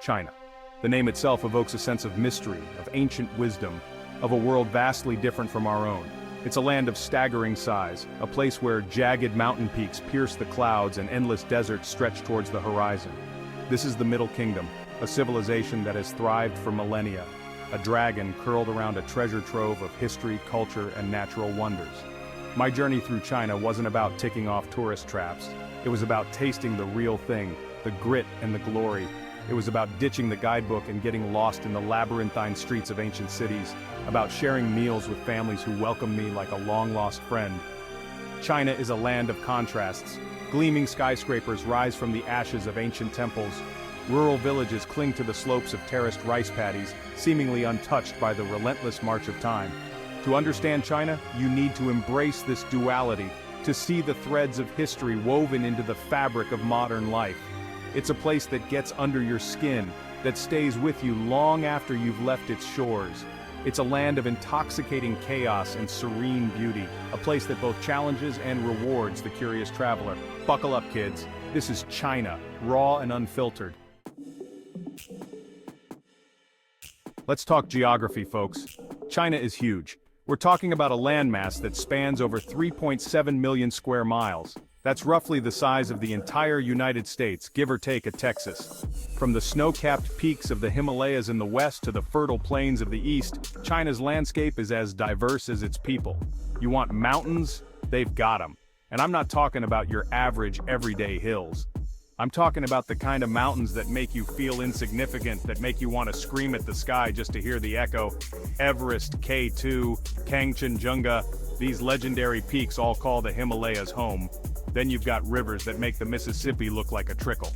China. The name itself evokes a sense of mystery, of ancient wisdom, of a world vastly different from our own. It's a land of staggering size, a place where jagged mountain peaks pierce the clouds and endless deserts stretch towards the horizon. This is the Middle Kingdom, a civilization that has thrived for millennia, a dragon curled around a treasure trove of history, culture, and natural wonders. My journey through China wasn't about ticking off tourist traps. It was about tasting the real thing, the grit and the glory. It was about ditching the guidebook and getting lost in the labyrinthine streets of ancient cities, about sharing meals with families who welcomed me like a long-lost friend. China is a land of contrasts. Gleaming skyscrapers rise from the ashes of ancient temples. Rural villages cling to the slopes of terraced rice paddies, seemingly untouched by the relentless march of time. To understand China, you need to embrace this duality, to see the threads of history woven into the fabric of modern life. It's a place that gets under your skin, that stays with you long after you've left its shores. It's a land of intoxicating chaos and serene beauty, a place that both challenges and rewards the curious traveler. Buckle up, kids. This is China, raw and unfiltered. Let's talk geography, folks. China is huge. We're talking about a landmass that spans over 3.7 million square miles. That's roughly the size of the entire United States, give or take a Texas. From the snow-capped peaks of the Himalayas in the west to the fertile plains of the east, China's landscape is as diverse as its people. You want mountains? They've got them. And I'm not talking about your average, everyday hills. I'm talking about the kind of mountains that make you feel insignificant, that make you want to scream at the sky just to hear the echo. Everest, K2, Kanchenjunga, these legendary peaks all call the Himalayas home. Then you've got rivers that make the Mississippi look like a trickle.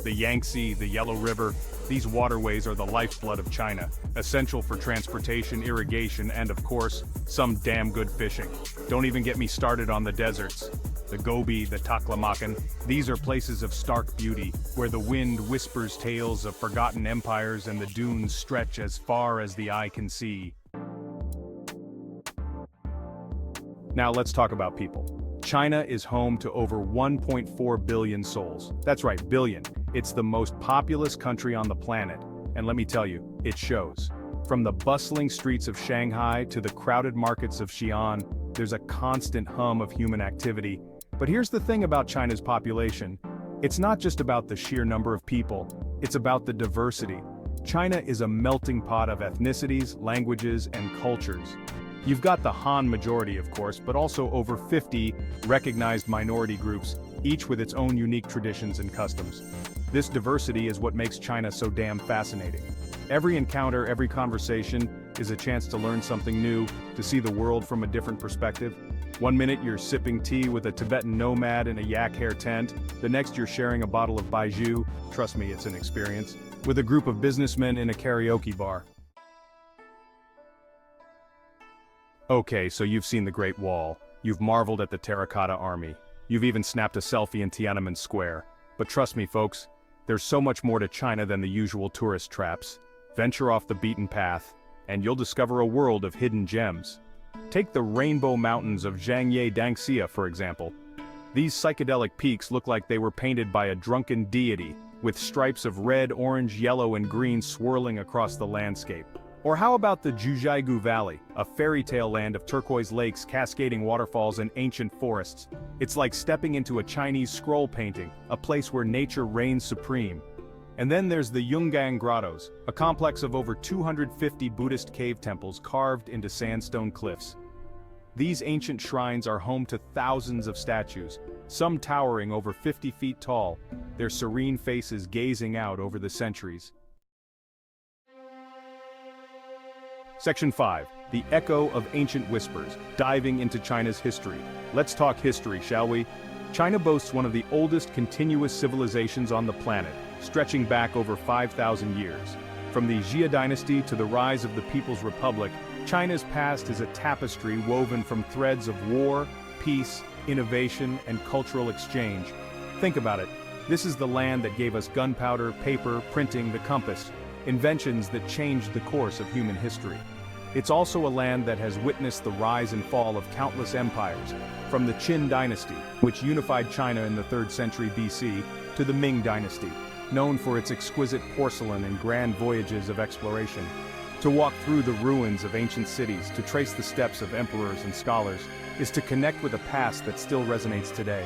The Yangtze, the Yellow River, these waterways are the lifeblood of China, essential for transportation, irrigation, and of course, some damn good fishing. Don't even get me started on the deserts. The Gobi, the Taklamakan, these are places of stark beauty, where the wind whispers tales of forgotten empires and the dunes stretch as far as the eye can see. Now let's talk about people. China is home to over 1.4 billion souls. That's right, billion. It's the most populous country on the planet, and let me tell you, it shows. From the bustling streets of Shanghai to the crowded markets of Xi'an, there's a constant hum of human activity. But here's the thing about China's population. It's not just about the sheer number of people, it's about the diversity. China is a melting pot of ethnicities, languages, and cultures. You've got the Han majority, of course, but also over 50 recognized minority groups, each with its own unique traditions and customs. This diversity is what makes China so damn fascinating. Every encounter, every conversation is a chance to learn something new, to see the world from a different perspective. One minute you're sipping tea with a Tibetan nomad in a yak hair tent, the next you're sharing a bottle of baijiu, trust me, it's an experience, with a group of businessmen in a karaoke bar. Okay, so you've seen the Great Wall, you've marveled at the Terracotta Army, you've even snapped a selfie in Tiananmen Square. But trust me, folks, there's so much more to China than the usual tourist traps. Venture off the beaten path, and you'll discover a world of hidden gems. Take the Rainbow Mountains of Zhangye Danxia, for example. These psychedelic peaks look like they were painted by a drunken deity, with stripes of red, orange, yellow, and green swirling across the landscape. Or how about the Zhangye Valley, a fairy tale land of turquoise lakes, cascading waterfalls, and ancient forests? It's like stepping into a Chinese scroll painting, a place where nature reigns supreme. And then there's the Yungang Grottos, a complex of over 250 Buddhist cave temples carved into sandstone cliffs. These ancient shrines are home to thousands of statues, some towering over 50 feet tall, their serene faces gazing out over the centuries. Section 5. The Echo of Ancient Whispers, diving into China's history. Let's talk history, shall we? China boasts one of the oldest continuous civilizations on the planet, stretching back over 5,000 years. From the Zhangye Dynasty to the rise of the People's Republic, China's past is a tapestry woven from threads of war, peace, innovation, and cultural exchange. Think about it. This is the land that gave us gunpowder, paper, printing, the compass, inventions that changed the course of human history. It's also a land that has witnessed the rise and fall of countless empires, from the Qin dynasty, which unified China in the 3rd century BC, to the Ming dynasty, known for its exquisite porcelain and grand voyages of exploration. To walk through the ruins of ancient cities, to trace the steps of emperors and scholars, is to connect with a past that still resonates today.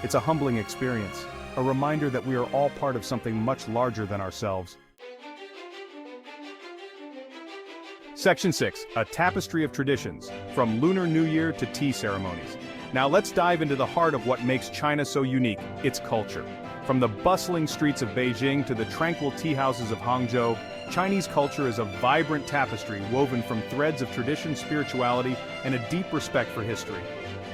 It's a humbling experience, a reminder that we are all part of something much larger than ourselves. Section 6, a tapestry of traditions, from Lunar New Year to tea ceremonies. Now let's dive into the heart of what makes China so unique, its culture. From the bustling streets of Beijing to the tranquil tea houses of Hangzhou, Chinese culture is a vibrant tapestry woven from threads of tradition, spirituality, and a deep respect for history.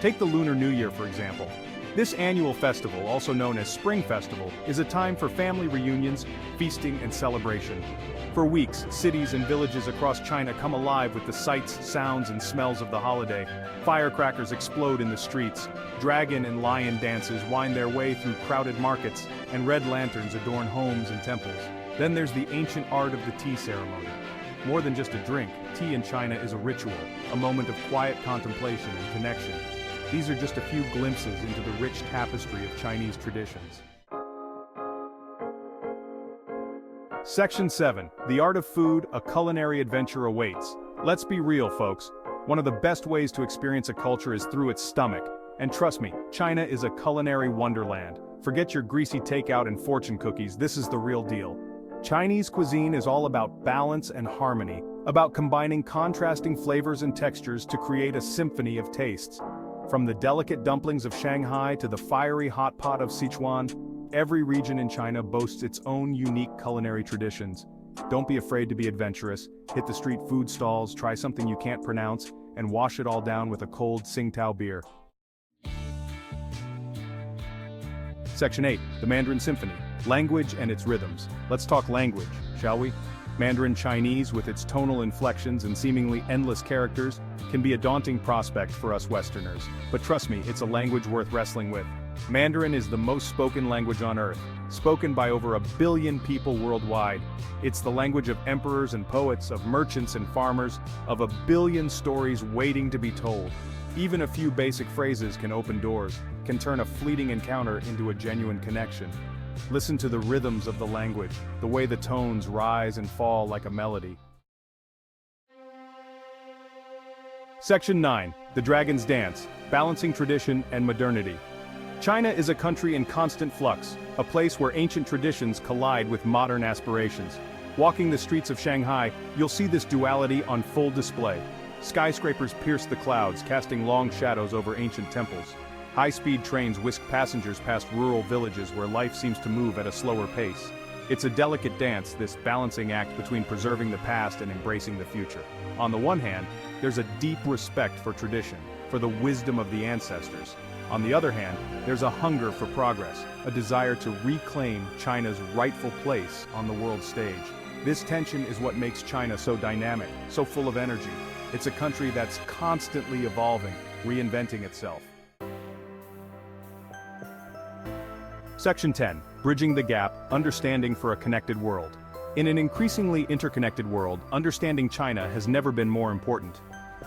Take the Lunar New Year, for example. This annual festival, also known as Spring Festival, is a time for family reunions, feasting, and celebration. For weeks, cities and villages across China come alive with the sights, sounds, and smells of the holiday. Firecrackers explode in the streets, dragon and lion dances wind their way through crowded markets, and red lanterns adorn homes and temples. Then there's the ancient art of the tea ceremony. More than just a drink, tea in China is a ritual, a moment of quiet contemplation and connection. These are just a few glimpses into the rich tapestry of Chinese traditions. Section 7, the art of food, a culinary adventure awaits. Let's be real, folks. One of the best ways to experience a culture is through its stomach. And trust me, China is a culinary wonderland. Forget your greasy takeout and fortune cookies, this is the real deal. Chinese cuisine is all about balance and harmony, about combining contrasting flavors and textures to create a symphony of tastes. From the delicate dumplings of Shanghai to the fiery hot pot of Sichuan, every region in China boasts its own unique culinary traditions. Don't be afraid to be adventurous, hit the street food stalls, try something you can't pronounce, and wash it all down with a cold Tsingtao beer. Section 8, the Mandarin Symphony, language and its rhythms. Let's talk language, shall we? Mandarin Chinese, with its tonal inflections and seemingly endless characters, can be a daunting prospect for us Westerners. But trust me, it's a language worth wrestling with. Mandarin is the most spoken language on Earth, spoken by over 1 billion people worldwide. It's the language of emperors and poets, of merchants and farmers, of 1 billion stories waiting to be told. Even a few basic phrases can open doors, can turn a fleeting encounter into a genuine connection. Listen to the rhythms of the language, the way the tones rise and fall like a melody. Section 9, the Dragon's Dance, balancing tradition and modernity. China is a country in constant flux, a place where ancient traditions collide with modern aspirations. Walking the streets of Shanghai, you'll see this duality on full display. Skyscrapers pierce the clouds, casting long shadows over ancient temples. High-speed trains whisk passengers past rural villages where life seems to move at a slower pace. It's a delicate dance, this balancing act between preserving the past and embracing the future. On the one hand, there's a deep respect for tradition, for the wisdom of the ancestors. On the other hand, there's a hunger for progress, a desire to reclaim China's rightful place on the world stage. This tension is what makes China so dynamic, so full of energy. It's a country that's constantly evolving, reinventing itself. Section 10, Bridging the Gap, Understanding for a Connected World. In an increasingly interconnected world, understanding China has never been more important.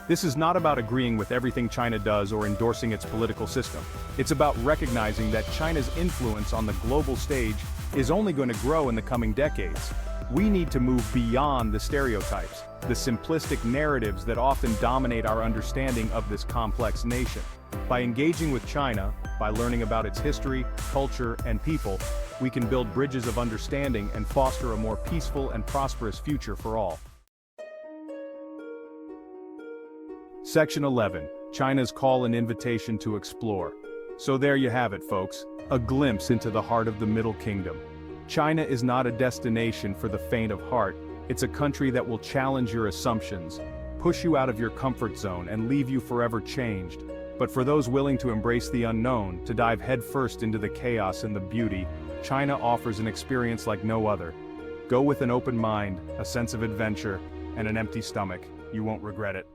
This is not about agreeing with everything China does or endorsing its political system. It's about recognizing that China's influence on the global stage is only going to grow in the coming decades. We need to move beyond the stereotypes, the simplistic narratives that often dominate our understanding of this complex nation. By engaging with China, by learning about its history, culture, and people, we can build bridges of understanding and foster a more peaceful and prosperous future for all. Section 11, China's Call and Invitation to Explore. So there you have it, folks, a glimpse into the heart of the Middle Kingdom. China is not a destination for the faint of heart, it's a country that will challenge your assumptions, push you out of your comfort zone, and leave you forever changed. But for those willing to embrace the unknown, to dive headfirst into the chaos and the beauty, China offers an experience like no other. Go with an open mind, a sense of adventure, and an empty stomach. You won't regret it.